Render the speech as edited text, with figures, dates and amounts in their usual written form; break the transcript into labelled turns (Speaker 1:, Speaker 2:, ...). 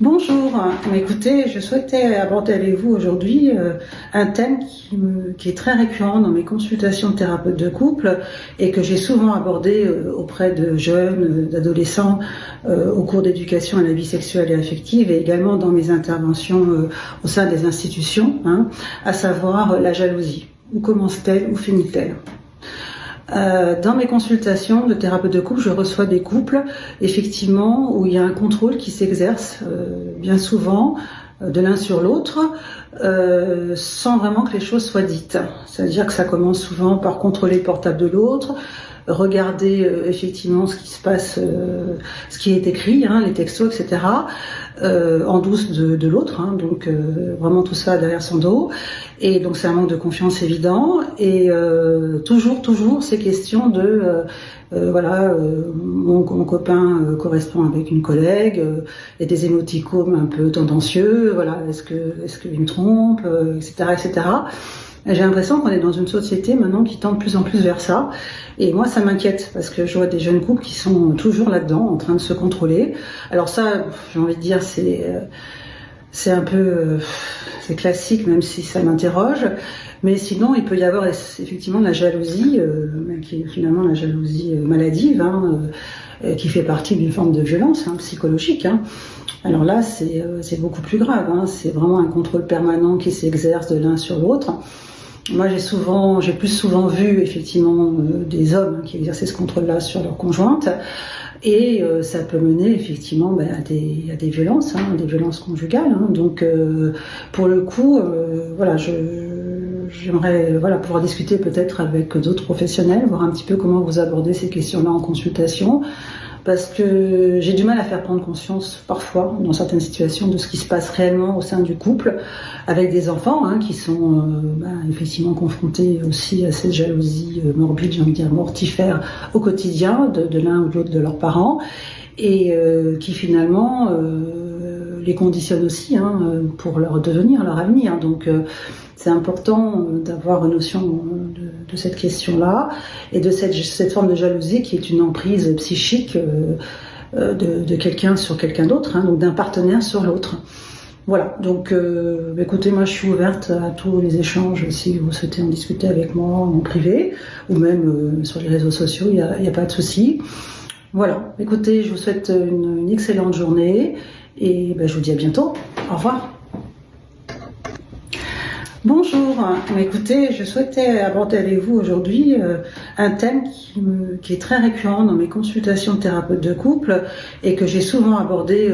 Speaker 1: Bonjour, écoutez, je souhaitais aborder avec vous aujourd'hui un thème qui est très récurrent dans mes consultations de thérapeute de couple et que j'ai souvent abordé auprès de jeunes, d'adolescents au cours d'éducation à la vie sexuelle et affective et également dans mes interventions au sein des institutions, à savoir la jalousie. Où commence-t-elle, où finit-elle ? Dans mes consultations de thérapeute de couple, je reçois des couples, effectivement, où il y a un contrôle qui s'exerce bien souvent de l'un sur l'autre, sans vraiment que les choses soient dites. C'est-à-dire que ça commence souvent par contrôler le portable de l'autre, regarder effectivement ce qui se passe, ce qui est écrit, les textos, etc., en douce de l'autre, donc vraiment tout ça derrière son dos. Et donc c'est un manque de confiance évident. Et toujours ces questions de mon copain correspond avec une collègue, il y a des émoticônes un peu tendancieux, est-ce qu'il me trompe, etc., etc. J'ai l'impression qu'on est dans une société maintenant qui tend de plus en plus vers ça. Et moi, ça m'inquiète parce que je vois des jeunes couples qui sont toujours là-dedans, en train de se contrôler. Alors ça, j'ai envie de dire, c'est un peu c'est classique, même si ça m'interroge. Mais sinon, il peut y avoir effectivement la jalousie, qui est finalement la jalousie maladive, qui fait partie d'une forme de violence psychologique. Alors là, c'est beaucoup plus grave. C'est vraiment un contrôle permanent qui s'exerce de l'un sur l'autre. Moi, j'ai plus souvent vu effectivement des hommes qui exerçaient ce contrôle-là sur leur conjointe, et ça peut mener effectivement à des violences, des violences conjugales. Donc, pour le coup, j'aimerais pouvoir discuter peut-être avec d'autres professionnels, voir un petit peu comment vous abordez ces questions-là en consultation. Parce que j'ai du mal à faire prendre conscience parfois, dans certaines situations, de ce qui se passe réellement au sein du couple, avec des enfants qui sont effectivement confrontés aussi à cette jalousie morbide, j'ai envie de dire mortifère, au quotidien de l'un ou de l'autre de leurs parents, et qui finalement les conditionnent aussi pour leur devenir, leur avenir. Donc c'est important d'avoir une notion de cette question-là et de cette forme de jalousie qui est une emprise psychique de quelqu'un sur quelqu'un d'autre, donc d'un partenaire sur l'autre. Voilà, donc écoutez, moi je suis ouverte à tous les échanges si vous souhaitez en discuter avec moi en privé ou même sur les réseaux sociaux, il n'y a pas de souci. Voilà, écoutez, je vous souhaite une excellente journée et je vous dis à bientôt. Au revoir. Bonjour, écoutez, je souhaitais aborder avec vous aujourd'hui un thème qui est très récurrent dans mes consultations de thérapeute de couple et que j'ai souvent abordé